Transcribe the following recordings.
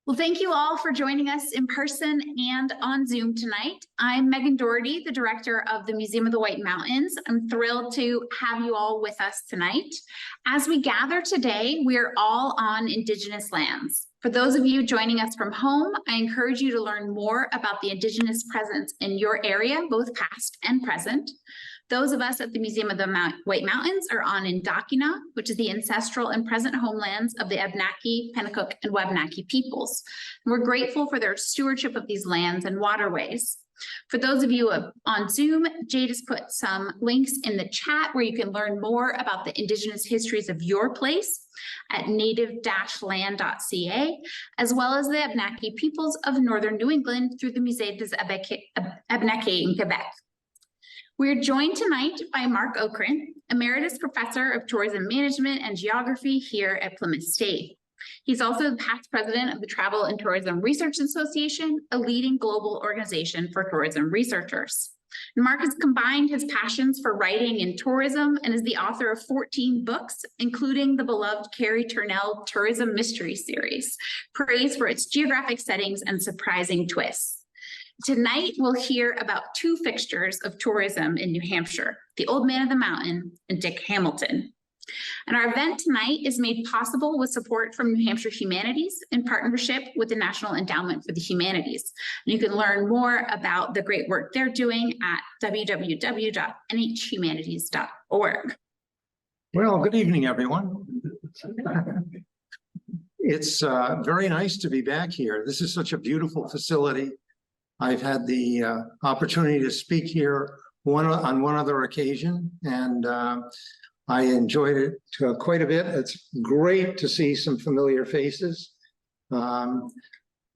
Well, thank you all for joining us in person and on Zoom tonight. I'm Megan Doherty, the director of the Museum of the White Mountains. I'm thrilled to have you all with us tonight. As we gather today, we're all on indigenous lands. For those of you joining us from home, I encourage you to learn more about the indigenous presence in your area, both past and present. Those of us at the Museum of the White Mountains are on Indakina, which is the ancestral and present homelands of the Abnaki, Pennacook, and Wabnaki peoples. And we're grateful for their stewardship of these lands and waterways. For those of you on Zoom, Jade has put some links in the chat where you can learn more about the indigenous histories of your place at native-land.ca, as well as the Abnaki peoples of northern New England through the Musée des Abnaki in Quebec. We're joined tonight by Mark Okren, Emeritus Professor of Tourism Management and Geography here at Plymouth State. He's also the past president of the Travel and Tourism Research Association, a leading global organization for tourism researchers. Mark has combined his passions for writing and tourism and is the author of 14 books, including the beloved Carrie Turnell Tourism Mystery Series, praised for its geographic settings and surprising twists. Tonight, we'll hear about two fixtures of tourism in New Hampshire, the Old Man of the Mountain and Dick Hamilton. And our event tonight is made possible with support from New Hampshire Humanities in partnership with the National Endowment for the Humanities. And you can learn more about the great work they're doing at www.nhhumanities.org. Well, good evening, everyone. It's very nice to be back here. This is such a beautiful facility. I've had the opportunity to speak here on one other occasion, and I enjoyed it quite a bit. It's great to see some familiar faces,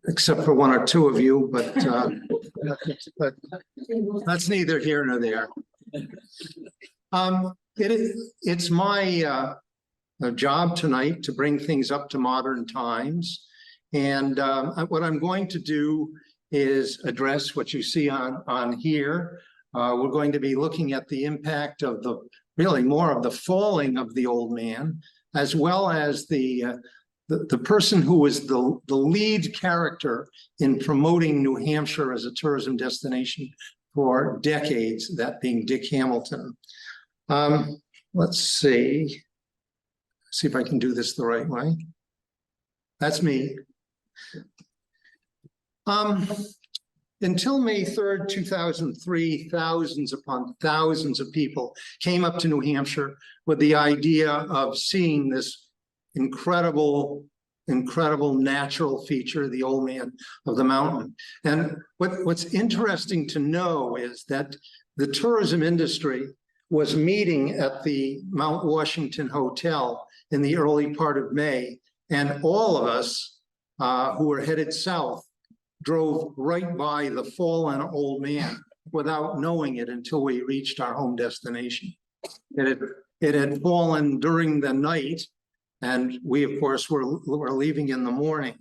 except for one or two of you, but that's neither here nor there. It's my job tonight to bring things up to modern times, and what I'm going to do is address what you see on here. We're going to be looking at the impact of really more of the falling of the old man, as well as the person who was the lead character in promoting New Hampshire as a tourism destination for decades, that being Dick Hamilton. Let's see if I can do this the right way. That's me. Until May 3rd, 2003, thousands upon thousands of people came up to New Hampshire with the idea of seeing this incredible natural feature, the Old Man of the Mountain. And what's interesting to know is that the tourism industry was meeting at the Mount Washington Hotel in the early part of May, and all of us who were headed south drove right by the fallen old man without knowing it until we reached our home destination. It had fallen during the night, and we, of course, were leaving in the morning.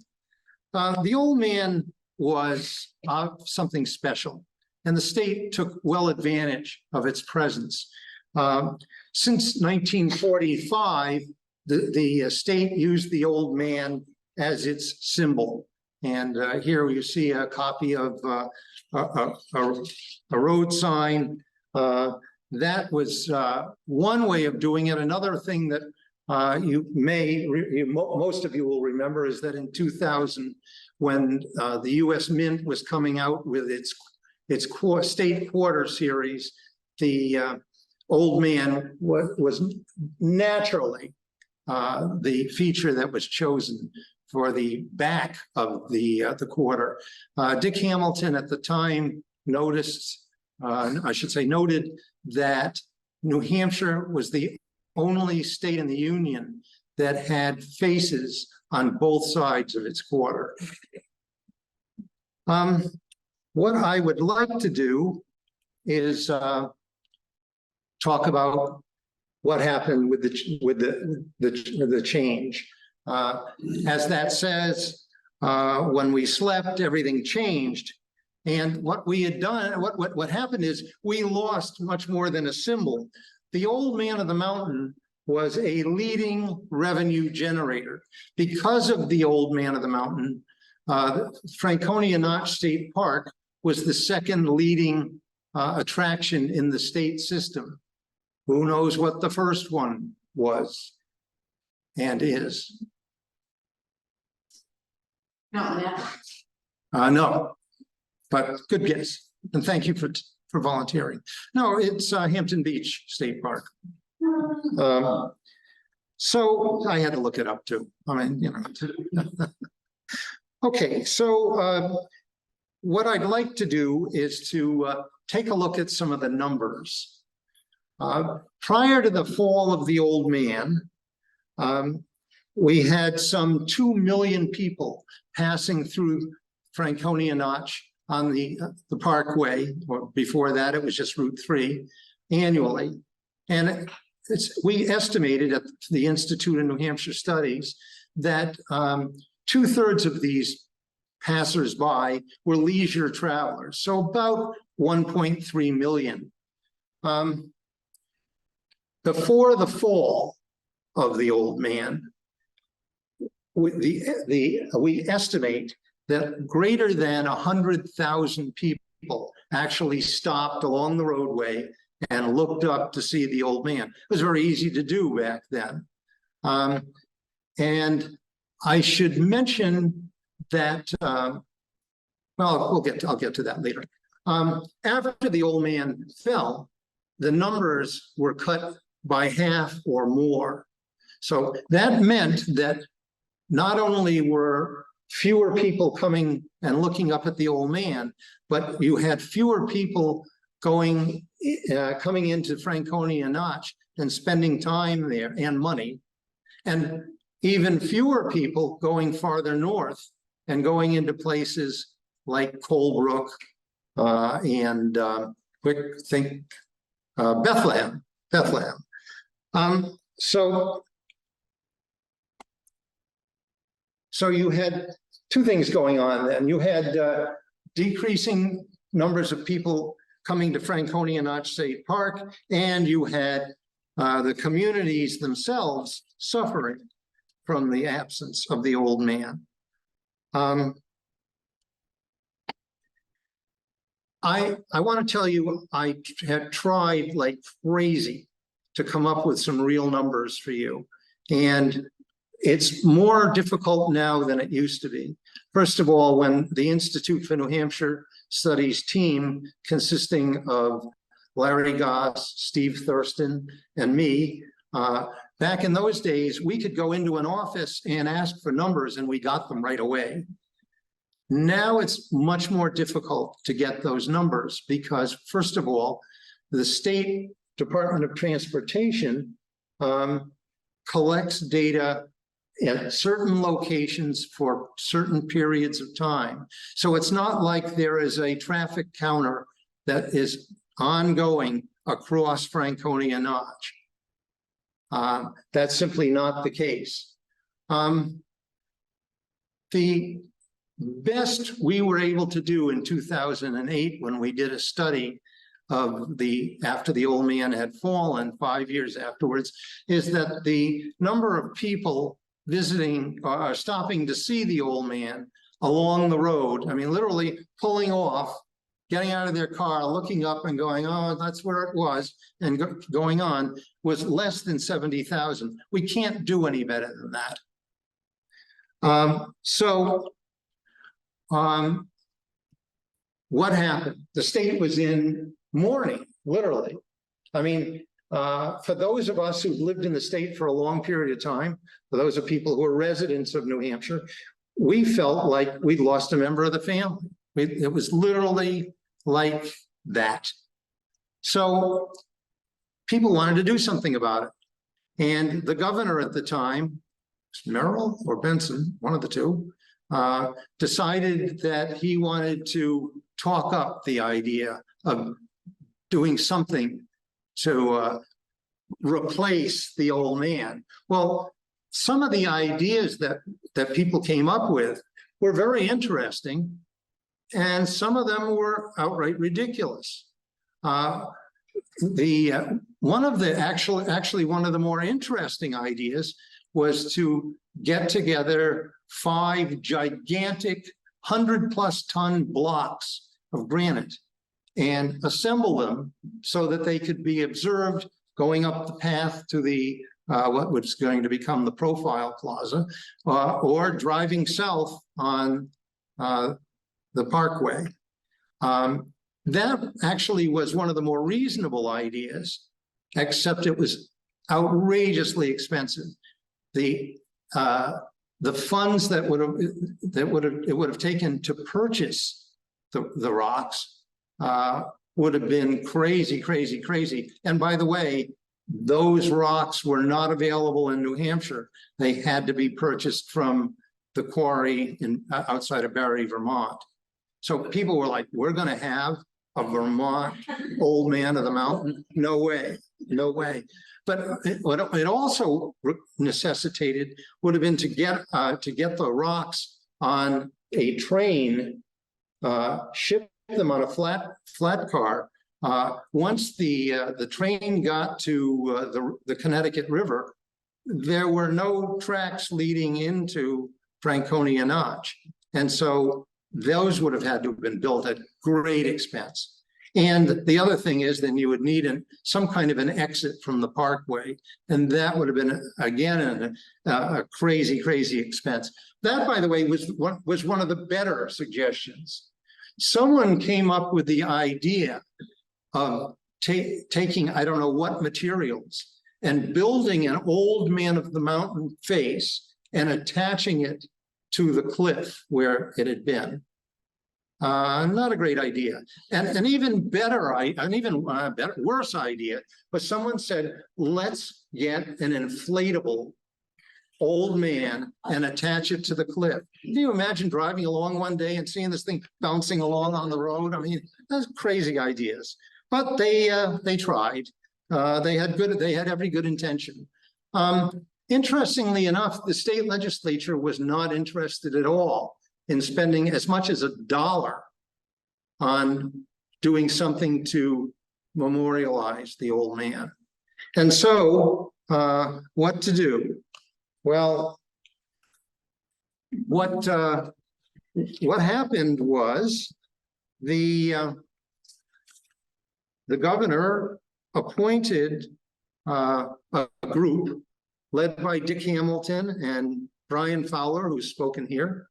The old man was something special, and the state took well advantage of its presence. Since 1945, the state used the old man as its symbol. And here you see a copy of a road sign. That was one way of doing it. Another thing that most of you will remember is that in 2000, when the U.S. Mint was coming out with its state quarter series, the old man was naturally the feature that was chosen for the back of the quarter. Dick Hamilton at the time noted that New Hampshire was the only state in the Union that had faces on both sides of its quarter. What I would like to do is talk about what happened with the change. As that says, when we slept, everything changed. And what we had done, what happened is we lost much more than a symbol. The Old Man of the Mountain was a leading revenue generator. Because of the Old Man of the Mountain, Franconia Notch State Park was the second leading attraction in the state system. Who knows what the first one was and is? No, but good guess. And thank you for volunteering. No, it's Hampton Beach State Park. So I had to look it up too. I mean, you know. Okay, so what I'd like to do is to take a look at some of the numbers. Prior to the fall of the old man, we had some 2 million people passing through Franconia Notch on the Parkway, or before that it was just Route 3 annually. And we estimated at the Institute of New Hampshire Studies that 2/3 of these passersby were leisure travelers, so about 1.3 million. Before the fall of the old man, we estimate that greater than 100,000 people actually stopped along the roadway and looked up to see the old man. It was very easy to do back then. And I should mention that, well, I'll get to that later. After the old man fell, the numbers were cut by half or more. So that meant that not only were fewer people coming and looking up at the old man, but you had fewer people coming into Franconia Notch and spending time there and money, and even fewer people going farther north and going into places like Colebrook and Bethlehem. So you had two things going on then. You had decreasing numbers of people coming to Franconia Notch State Park, and you had the communities themselves suffering from the absence of the old man. I want to tell you, I had tried like crazy to come up with some real numbers for you. And it's more difficult now than it used to be. First of all, when the Institute for New Hampshire Studies team, consisting of Larry Goss, Steve Thurston, and me, back in those days, we could go into an office and ask for numbers and we got them right away. Now it's much more difficult to get those numbers because, first of all, the State Department of Transportation collects data at certain locations for certain periods of time. So it's not like there is a traffic counter that is ongoing across Franconia Notch. That's simply not the case. The best we were able to do in 2008 when we did a study of after the old man had fallen 5 years afterwards, is that the number of people visiting or stopping to see the old man along the road, I mean, literally pulling off, getting out of their car, looking up and going, oh, that's where it was, and going on, was less than 70,000. We can't do any better than that. What happened? The state was in mourning, literally. I mean, for those of us who've lived in the state for a long period of time, for those of people who are residents of New Hampshire, we felt like we'd lost a member of the family. It was literally like that. So people wanted to do something about it. And the governor at the time, Merrill or Benson, one of the two, decided that he wanted to talk up the idea of doing something to replace the old man. Well, some of the ideas that people came up with were very interesting, and some of them were outright ridiculous. One of the more interesting ideas was to get together 5 gigantic 100+ ton blocks of granite and assemble them so that they could be observed going up the path to the what was going to become the Profile Plaza, or driving south on the Parkway. That actually was one of the more reasonable ideas, except it was outrageously expensive. The funds that it would have taken to purchase the rocks would have been crazy. And by the way, those rocks were not available in New Hampshire. They had to be purchased from the quarry outside of Barre, Vermont. So people were like, we're going to have a Vermont old man of the mountain? No way. But what it also necessitated would have been to get the rocks on a train, ship them on a flat car. Once the train got to the Connecticut River, there were no tracks leading into Franconia Notch. And so those would have had to have been built at great expense. And the other thing is then you would need some kind of an exit from the Parkway. And that would have been, again, a crazy expense. That, by the way, was one of the better suggestions. Someone came up with the idea of taking, I don't know what materials, and building an old man of the mountain face and attaching it to the cliff where it had been. Not a great idea. And an even better, worse idea was someone said, let's get an inflatable old man and attach it to the cliff. Can you imagine driving along one day and seeing this thing bouncing along on the road? I mean, those crazy ideas. But they tried. They had every good intention. Interestingly enough, the state legislature was not interested at all in spending as much as $1 on doing something to memorialize the old man. And so, what to do? Well, what happened was the governor appointed a group led by Dick Hamilton and Brian Fowler, who's spoken here.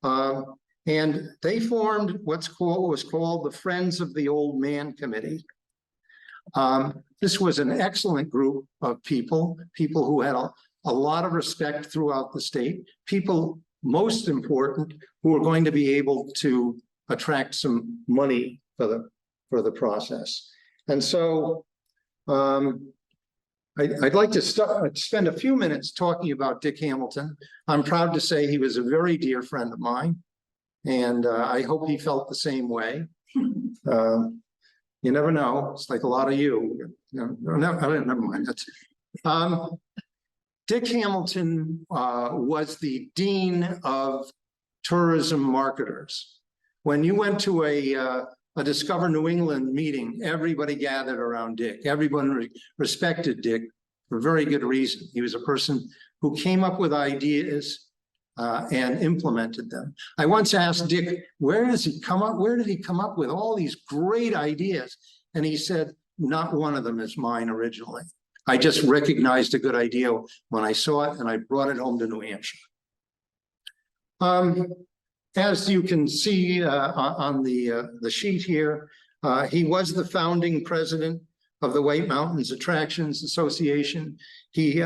And they formed what was called the Friends of the Old Man Committee. This was an excellent group of people who had a lot of respect throughout the state, people, most important, who were going to be able to attract some money for the process. And so I'd like to spend a few minutes talking about Dick Hamilton. I'm proud to say he was a very dear friend of mine, and I hope he felt the same way. You never know. It's like a lot of you. Never mind. Dick Hamilton was the dean of tourism marketers. When you went to a Discover New England meeting, everybody gathered around Dick. Everyone respected Dick for very good reason. He was a person who came up with ideas and implemented them. I once asked Dick, where did he come up with all these great ideas? And he said, not one of them is mine originally. I just recognized a good idea when I saw it, and I brought it home to New Hampshire. As you can see on the sheet here, he was the founding president of the White Mountains Attractions Association. He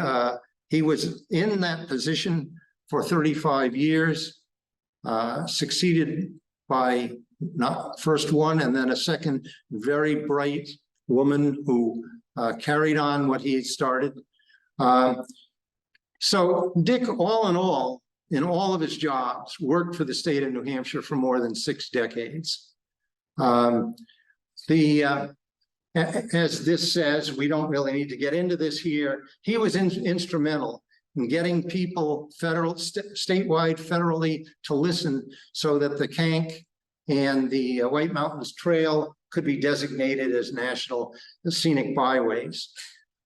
was in that position for 35 years, succeeded by not first one and then a second very bright woman who carried on what he had started. So Dick, all in all of his jobs, worked for the state of New Hampshire for more than 6 decades. As this says, we don't really need to get into this here. He was instrumental in getting people statewide, federally, to listen so that the Kank and the White Mountains Trail could be designated as national scenic byways.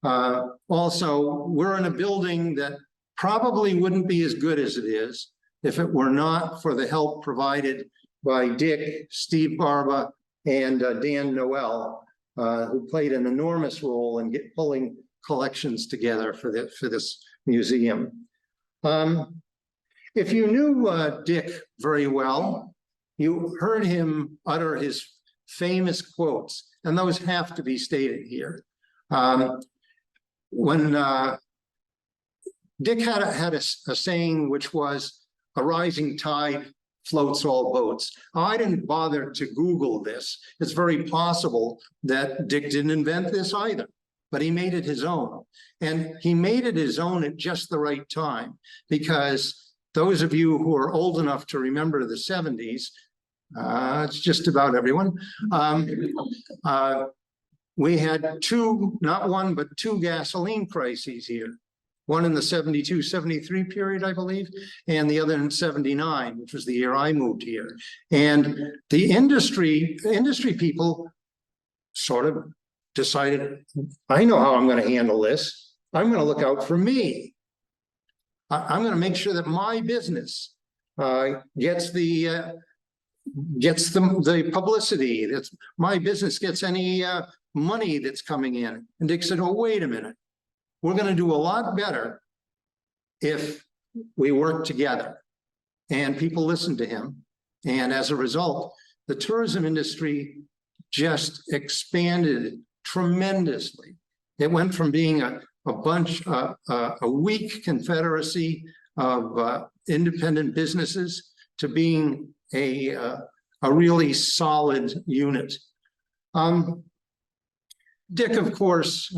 Also, we're in a building that probably wouldn't be as good as it is if it were not for the help provided by Dick, Steve Barba, and Dan Noel, who played an enormous role in pulling collections together for this museum. If you knew Dick very well, you heard him utter his famous quotes, and those have to be stated here. When Dick had a saying which was, "A rising tide floats all boats." Now, I didn't bother to Google this. It's very possible that Dick didn't invent this either, but he made it his own. And he made it his own at just the right time, because those of you who are old enough to remember the 70s, it's just about everyone, we had two, not one, but two gasoline crises here. One in the 72, 73 period, I believe, and the other in 79, which was the year I moved here. And the industry people sort of decided, I know how I'm going to handle this. I'm going to look out for me. I'm going to make sure that my business gets the publicity. That's my business gets any money that's coming in. And Dick said, "Oh, wait a minute. We're going to do a lot better if we work together." And people listened to him. And as a result, the tourism industry just expanded tremendously. It went from being a weak confederacy of independent businesses to being a really solid unit. Dick, of course,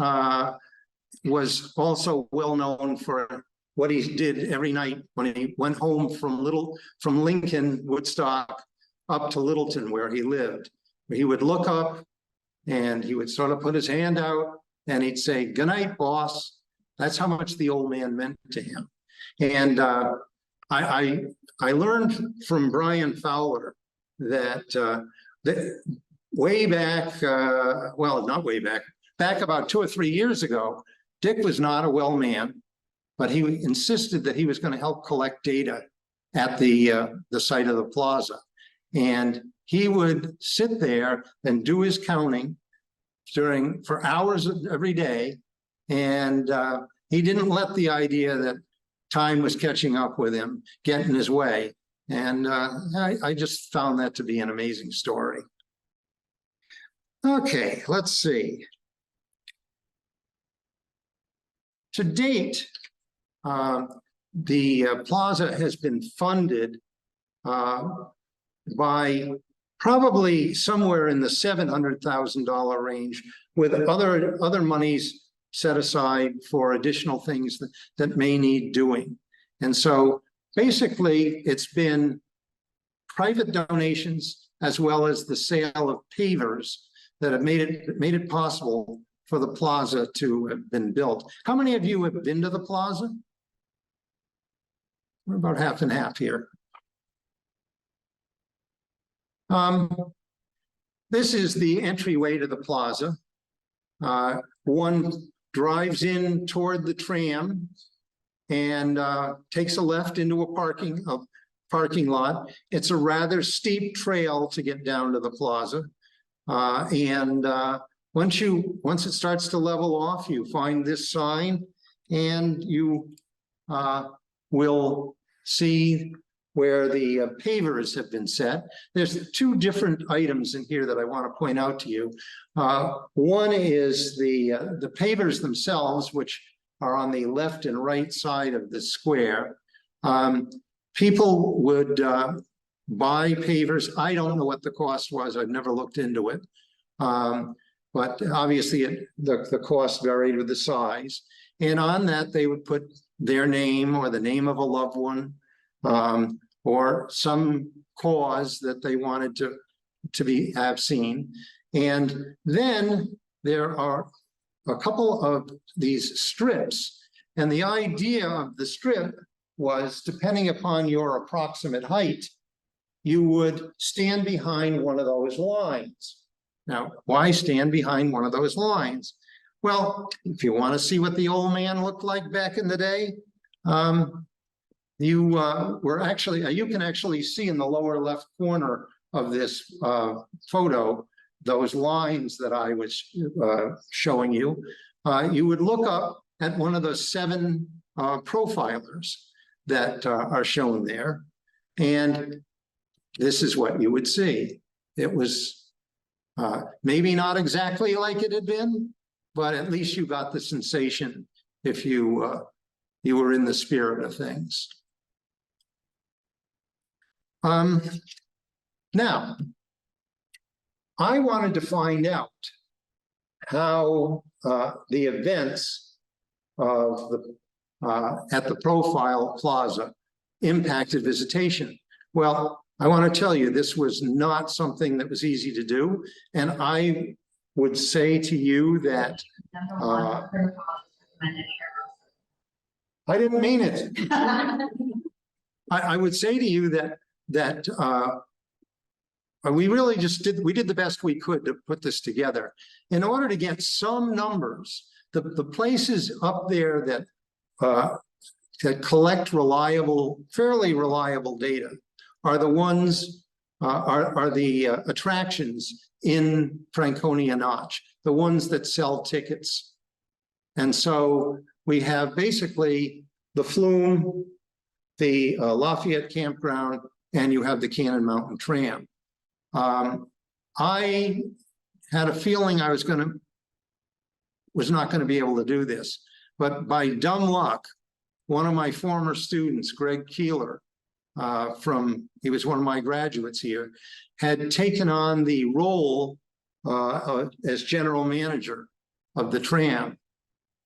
was also well known for what he did every night when he went home from Lincoln, Woodstock, up to Littleton, where he lived. He would look up and he would sort of put his hand out and he'd say, "Good night, boss." That's how much the old man meant to him. And I learned from Brian Fowler that way back, well, not way back, back about 2 or 3 years ago, Dick was not a well man, but he insisted that he was going to help collect data at the site of the plaza. And he would sit there and do his counting for hours every day. And he didn't let the idea that time was catching up with him get in his way. And I just found that to be an amazing story. Okay, let's see. To date, the plaza has been funded by probably somewhere in the $700,000 range, with other monies set aside for additional things that may need doing. And so basically it's been private donations as well as the sale of pavers that have made it possible for the plaza to have been built. How many of you have been to the plaza? We're about half and half here. This is the entryway to the plaza. One drives in toward the tram and takes a left into a parking lot. It's a rather steep trail to get down to the plaza. Once it starts to level off, you find this sign and you will see where the pavers have been set. There's two different items in here that I want to point out to you. One is the pavers themselves, which are on the left and right side of the square. People would buy pavers. I don't know what the cost was. I've never looked into it. But obviously the cost varied with the size. And on that, they would put their name or the name of a loved one, or some cause that they wanted to have seen. And then there are a couple of these strips. And the idea of the strip was, depending upon your approximate height, you would stand behind one of those lines. Now, why stand behind one of those lines? Well, if you want to see what the old man looked like back in the day, You can actually see in the lower left corner of this photo, those lines that I was showing you. You would look up at one of the 7 profilers that are shown there. And this is what you would see. It was maybe not exactly like it had been, but at least you got the sensation if you were in the spirit of things. Now, I wanted to find out how the events of at the Profile Plaza impacted visitation. Well, I want to tell you, this was not something that was easy to do. And I would say to you that I didn't mean it. I would say to you that we really we did the best we could to put this together. In order to get some numbers, the places up there that collect fairly reliable data are the ones, are the attractions in Franconia Notch, the ones that sell tickets. And so we have basically the Flume, the Lafayette Campground, and you have the Cannon Mountain Tram. I had a feeling I was not going to be able to do this, but by dumb luck, one of my former students, Greg Keeler, he was one of my graduates here, had taken on the role as general manager of the tram.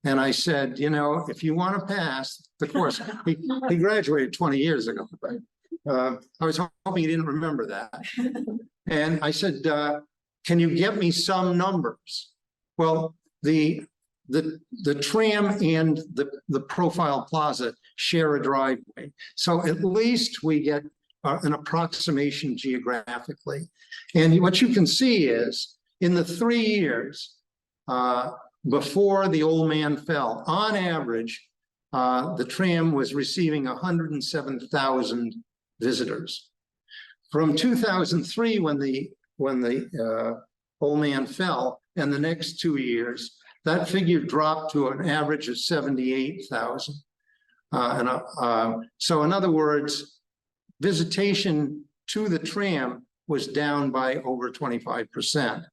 And I said, you know, if you want to pass the course, he graduated 20 years ago, right? I was hoping he didn't remember that. And I said, can you get me some numbers? Well, the tram and the Profile Plaza share a driveway. So at least we get an approximation geographically. And what you can see is in the 3 years before the old man fell, on average, the tram was receiving 107,000 visitors. From 2003, when the old man fell, and the next 2 years, that figure dropped to an average of 78,000. So in other words, visitation to the tram was down by over 25%.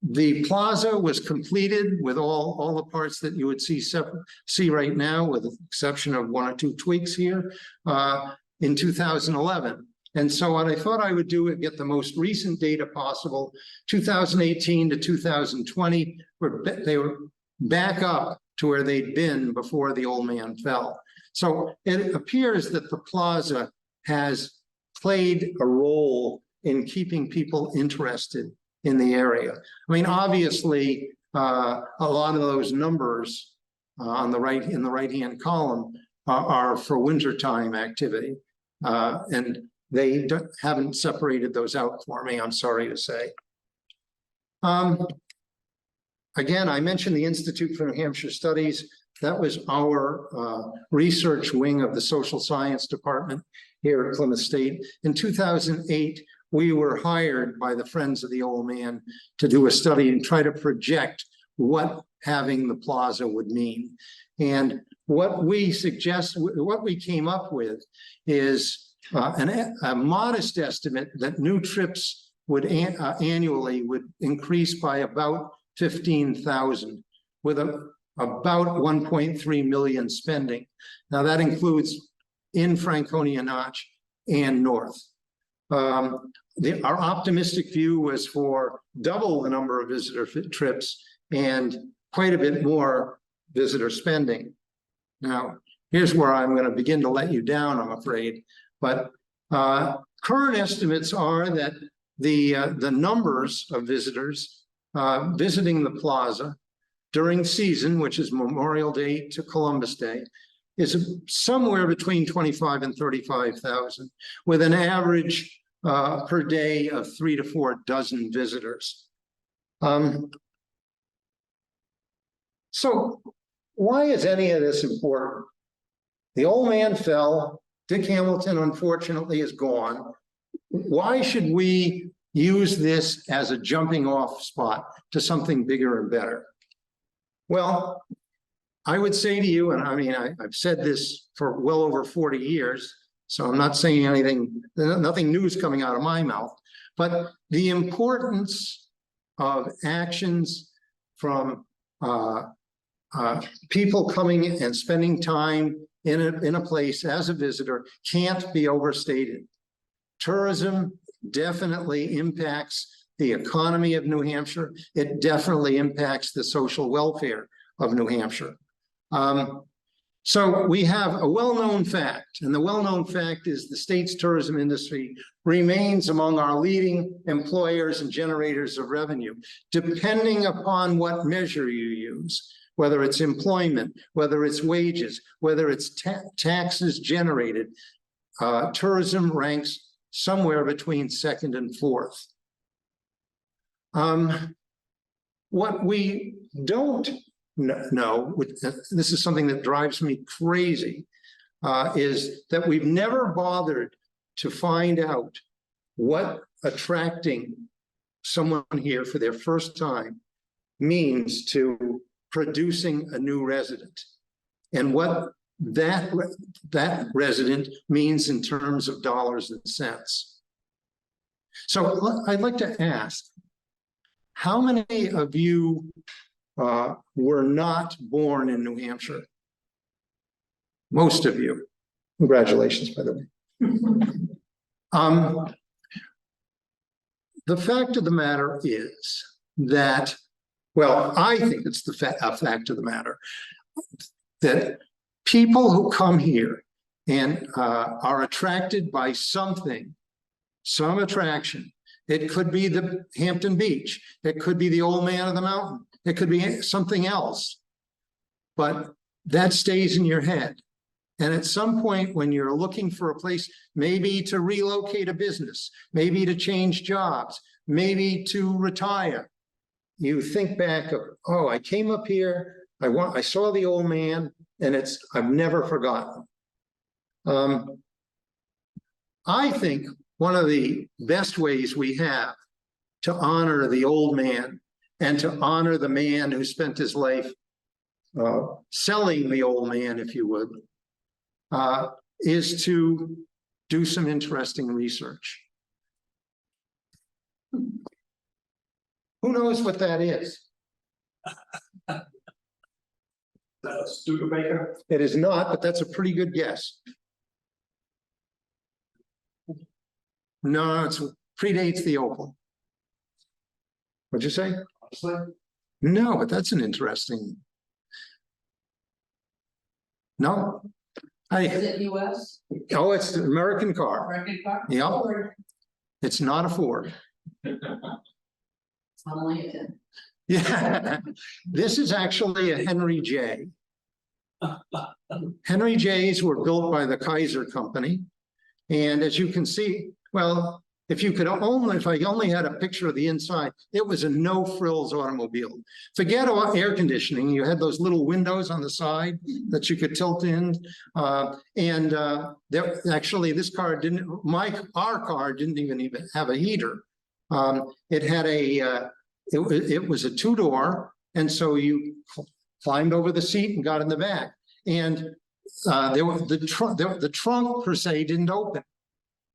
The plaza was completed with all the parts that you would see right now, with the exception of 1 or 2 tweaks here, in 2011. And so what I thought I would do is get the most recent data possible. 2018 to 2020, they were back up to where they'd been before the old man fell. So it appears that the plaza has played a role in keeping people interested in the area. I mean, obviously, a lot of those numbers in the right-hand column are for wintertime activity. And they haven't separated those out for me, I'm sorry to say. Again, I mentioned the Institute for New Hampshire Studies. That was our research wing of the social science department here at Plymouth State. In 2008, we were hired by the Friends of the Old Man to do a study and try to project what having the plaza would mean. And what we came up with is a modest estimate that new trips would annually would increase by about 15,000, with about 1.3 million spending. Now that includes in Franconia Notch and north. Our optimistic view was for double the number of visitor trips and quite a bit more visitor spending. Now, here's where I'm going to begin to let you down, I'm afraid. But current estimates are that the numbers of visitors visiting the plaza during season, which is Memorial Day to Columbus Day, is somewhere between 25 and 35,000, with an average per day of 3 to 4 dozen visitors. So why is any of this important? The old man fell. Dick Hamilton, unfortunately, is gone. Why should we use this as a jumping off spot to something bigger and better? Well, I would say to you, and I mean, I've said this for well over 40 years, so I'm not saying anything, nothing new is coming out of my mouth, but the importance of actions from people coming and spending time in a place as a visitor can't be overstated. Tourism definitely impacts the economy of New Hampshire. It definitely impacts the social welfare of New Hampshire. So we have a well-known fact, and the well-known fact is the state's tourism industry remains among our leading employers and generators of revenue, depending upon what measure you use, whether it's employment, whether it's wages, whether it's taxes generated. Tourism ranks somewhere between second and fourth. What we don't know, this is something that drives me crazy, is that we've never bothered to find out what attracting someone here for their first time means to producing a new resident, and what that resident means in terms of dollars and cents. So I'd like to ask, how many of you were not born in New Hampshire? Most of you. Congratulations, by the way. The fact of the matter is that, well, I think it's a fact of the matter that people who come here and are attracted by something, some attraction. It could be the Hampton Beach. It could be the old man of the mountain. It could be something else. But that stays in your head. And at some point when you're looking for a place, maybe to relocate a business, maybe to change jobs, maybe to retire, you think back of, oh, I came up here, I saw the old man, and I've never forgotten. I think one of the best ways we have to honor the old man and to honor the man who spent his life selling the old man, if you would, is to do some interesting research. Who knows what that is? Studebaker? It is not, but that's a pretty good guess. No, it predates the opal. What'd you say? Honestly? No, but that's an interesting. No. Is it US? Oh, it's an American car. American car? Yeah. Ford. It's not a Ford. It's not only a 10. Yeah, this is actually a Henry J. Henry J's were built by the Kaiser Company. And as you can see, well, if I only had a picture of the inside, it was a no frills automobile. Forget about air conditioning. You had those little windows on the side that you could tilt in. Actually, this car our car didn't even have a heater. It had it was a two-door, and so you climbed over the seat and got in the back. And the trunk per se didn't open.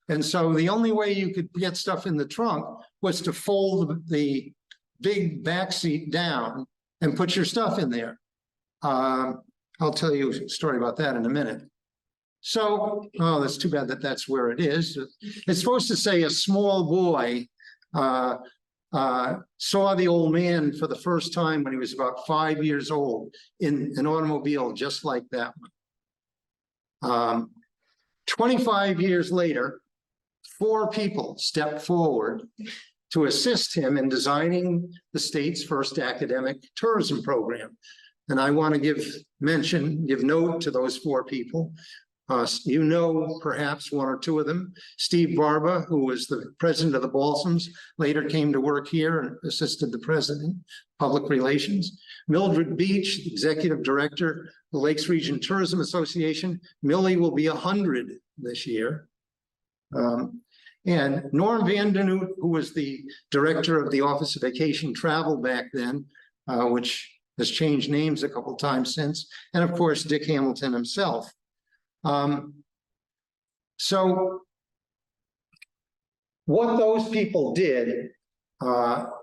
And so the only way you could get stuff in the trunk was to fold the big back seat down and put your stuff in there. I'll tell you a story about that in a minute. So, oh, that's too bad that that's where it is. It's supposed to say a small boy saw the old man for the first time when he was about 5 years old in an automobile just like that one. 25 years later, 4 people stepped forward to assist him in designing the state's first academic tourism program. And I want to give note to those 4 people. You know, perhaps 1 or 2 of them. Steve Barba, who was the president of the Balsams, later came to work here and assisted the president, public relations. Mildred Beach, Executive Director, the Lakes Region Tourism Association. Millie will be 100 this year. And Norm van den Hout, who was the director of the Office of Vacation Travel back then, which has changed names a couple times since, and of course, Dick Hamilton himself. So what those people did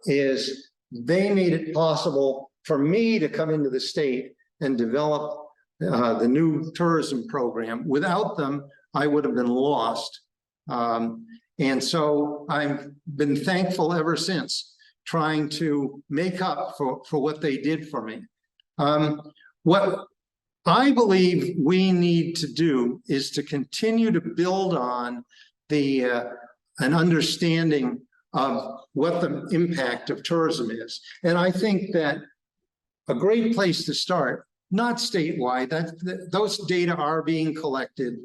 is they made it possible for me to come into the state and develop the new tourism program. Without them, I would have been lost. And so I've been thankful ever since, trying to make up for what they did for me. What I believe we need to do is to continue to build on an understanding of what the impact of tourism is. And I think that a great place to start, not statewide, those data are being collected.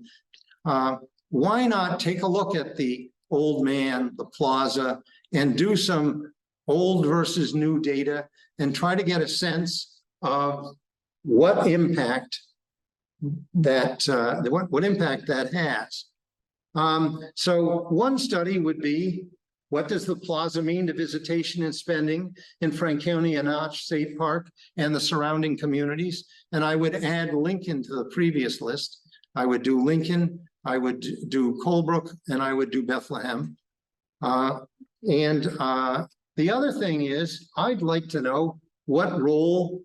Why not take a look at the Old Man, the Plaza, and do some old versus new data and try to get a sense of what impact that has. So one study would be, what does the plaza mean to visitation and spending in Franconia and Notch State Park and the surrounding communities? And I would add Lincoln to the previous list. I would do Lincoln, I would do Colebrook, and I would do Bethlehem. The other thing is, I'd like to know what role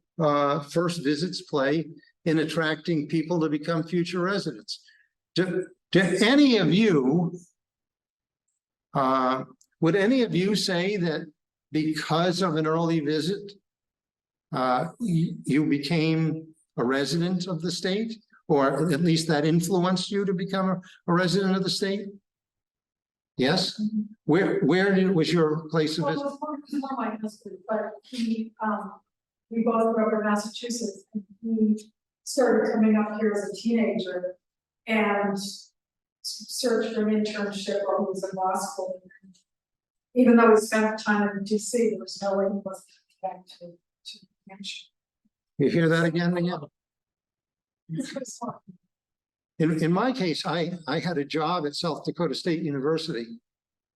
first visits play in attracting people to become future residents. Do any of you, would any of you say that because of an early visit, you became a resident of the state, or at least that influenced you to become a resident of the state? Yes? Where was your place of visit? Well, it was more my husband, but we both grew up in Massachusetts, and he started coming up here as a teenager and searched for an internship while he was in law school. Even though we spent time in DC, there was no way he was back to Hampshire. You hear that again? This was fun. In my case, I had a job at South Dakota State University,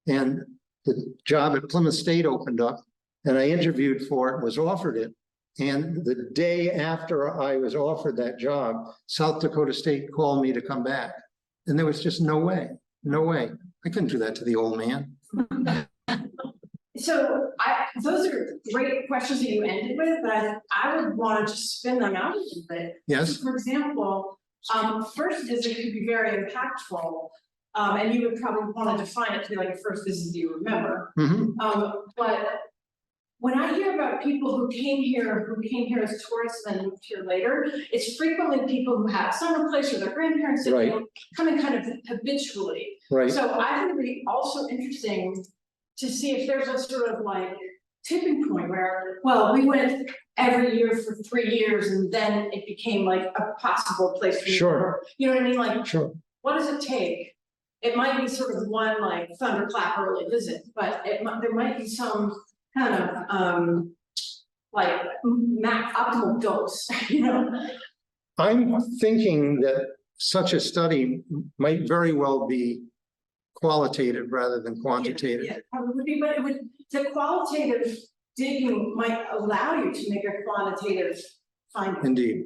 and the job at Plymouth State opened up, and I interviewed for it, was offered it. And the day after I was offered that job, South Dakota State called me to come back. And there was just no way. I couldn't do that to the old man. So those are great questions that you ended with, but I would want to just spin them out a little bit. Yes. For example, first visit could be very impactful, and you would probably want to define it to be like a first visit you remember. But when I hear about people who came here as tourists and then moved here later, it's frequently people who have summer place or their grandparents that Right. come in kind of habitually. Right. So I think it'd be also interesting to see if there's a sort of like tipping point where, well, we went every year for 3 years and then it became like a possible place for Sure. you know what I mean? Like, Sure. what does it take? It might be sort of one like thunderclap early visit, but there might be some kind of like optimal dose, you know? I'm thinking that such a study might very well be qualitative rather than quantitative. Yeah, probably would be, but the qualitative digging might allow you to make a quantitative finding. Indeed.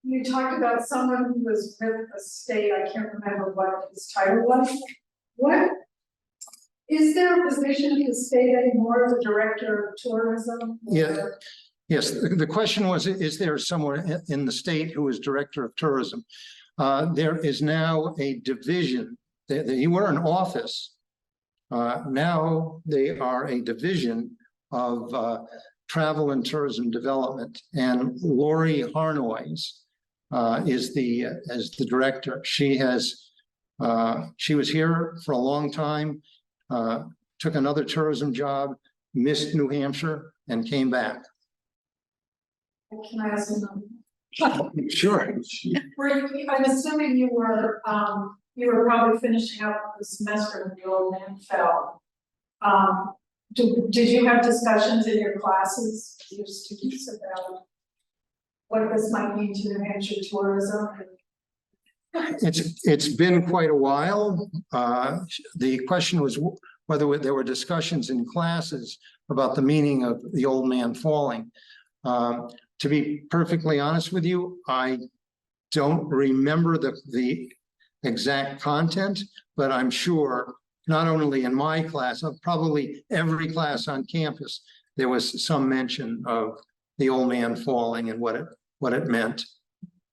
You talked about someone who was with the state, I can't remember what his title was. What, is there a position at the state anymore as a director of tourism? Yeah. Yes, the question was, is there someone in the state who is director of tourism? There is now a division. You were an office. Now they are a division of travel and tourism development, and Lori Harnois is the director. She was here for a long time, took another tourism job, missed New Hampshire, and came back. Can I ask you? Sure. I'm assuming you were probably finishing up the semester when the old man fell. Did you have discussions in your classes your students about what this might mean to New Hampshire tourism? It's been quite a while. The question was whether there were discussions in classes about the meaning of the old man falling. To be perfectly honest with you, I don't remember the exact content, but I'm sure not only in my class, probably every class on campus, there was some mention of the old man falling and what it meant.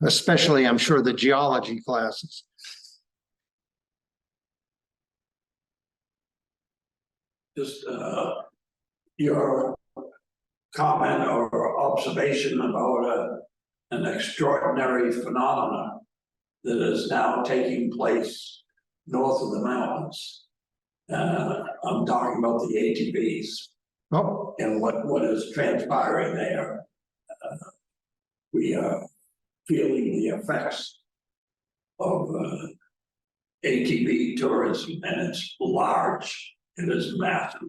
Especially, I'm sure, the geology classes. Just your comment or observation about an extraordinary phenomenon that is now taking place north of the mountains. I'm talking about the ATVs. Oh, And what is transpiring there. We are feeling the effects of ATV tourism, and it's large, it is massive.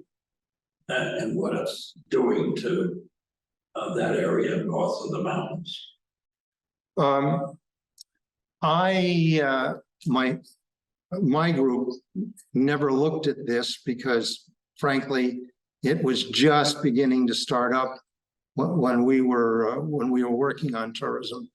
And what it's doing to that area north of the mountains. My group never looked at this because, frankly, it was just beginning to start up when we were working on tourism.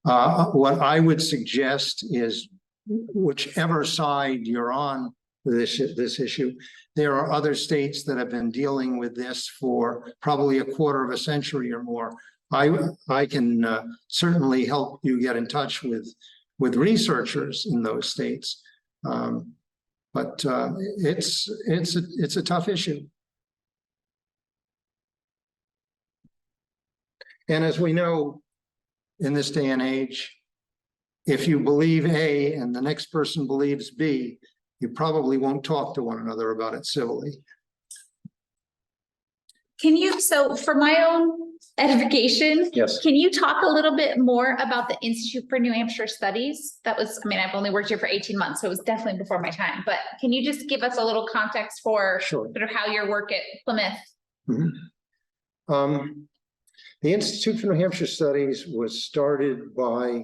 What I would suggest is, whichever side you're on this issue, there are other states that have been dealing with this for probably a quarter of a century or more. I can certainly help you get in touch with researchers in those states, but it's a tough issue. And as we know, in this day and age, if you believe A and the next person believes B, you probably won't talk to one another about it civilly. So for my own edification, Yes. can you talk a little bit more about the Institute for New Hampshire Studies? I've only worked here for 18 months, so it was definitely before my time, but can you just give us a little context for Sure. sort of how your work at Plymouth? Mm-hmm. The Institute for New Hampshire Studies was started by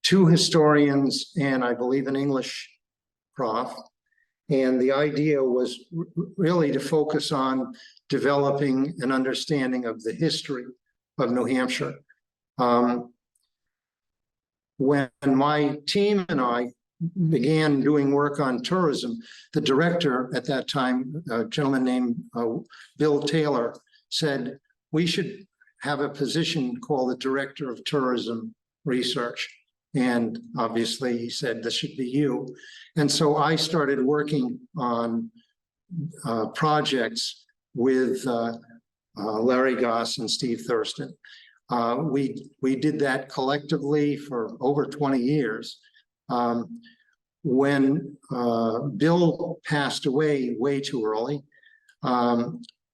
two historians and I believe an English prof. And the idea was really to focus on developing an understanding of the history of New Hampshire. When my team and I began doing work on tourism, the director at that time, a gentleman named Bill Taylor, said, we should have a position called the Director of Tourism Research. And obviously he said, this should be you. And so I started working on projects with Larry Goss and Steve Thurston. We did that collectively for over 20 years. When Bill passed away way too early,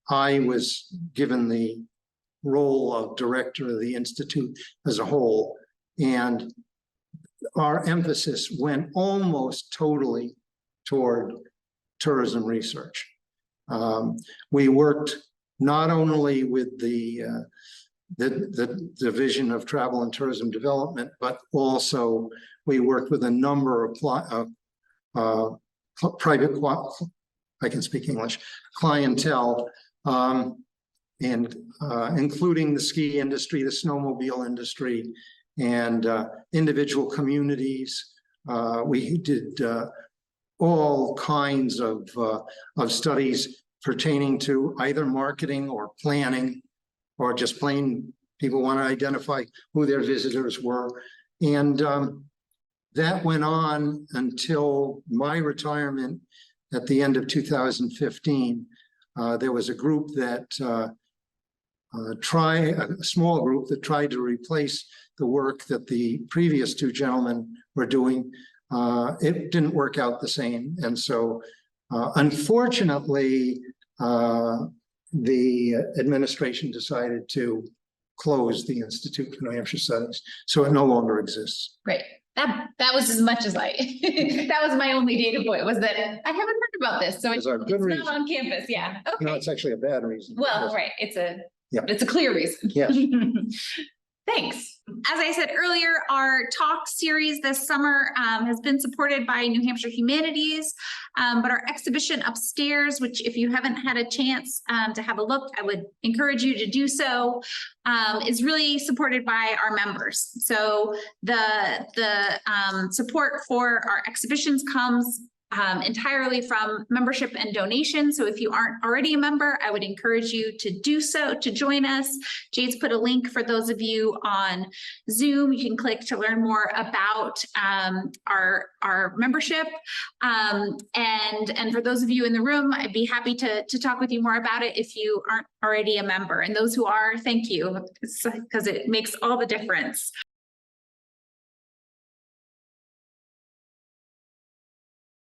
I was given the role of director of the Institute as a whole, and our emphasis went almost totally toward tourism research. We worked not only with the Division of Travel and Tourism Development, but also we worked with a number of private, I can speak English, clientele, and including the ski industry, the snowmobile industry, and individual communities. We did all kinds of studies pertaining to either marketing or planning, or just plain people want to identify who their visitors were. And that went on until my retirement at the end of 2015. There was a group that a small group that tried to replace the work that the previous two gentlemen were doing. It didn't work out the same. And so unfortunately, the administration decided to close the Institute for New Hampshire Studies. So it no longer exists. Great. That was as much as that was my only data point, was that I haven't heard about this. So it's There's a good reason. not on campus. Yeah. Okay. No, it's actually a bad reason. Well, right. It's a Yep. It's a clear reason. Yes. Thanks. As I said earlier, our talk series this summer has been supported by New Hampshire Humanities, but our exhibition upstairs, which if you haven't had a chance to have a look, I would encourage you to do so, is really supported by our members. So the support for our exhibitions comes entirely from membership and donation. So if you aren't already a member, I would encourage you to do so, to join us. Jade's put a link for those of you on Zoom. You can click to learn more about our membership. And for those of you in the room, I'd be happy to talk with you more about it if you aren't already a member. And those who are, thank you, because it makes all the difference.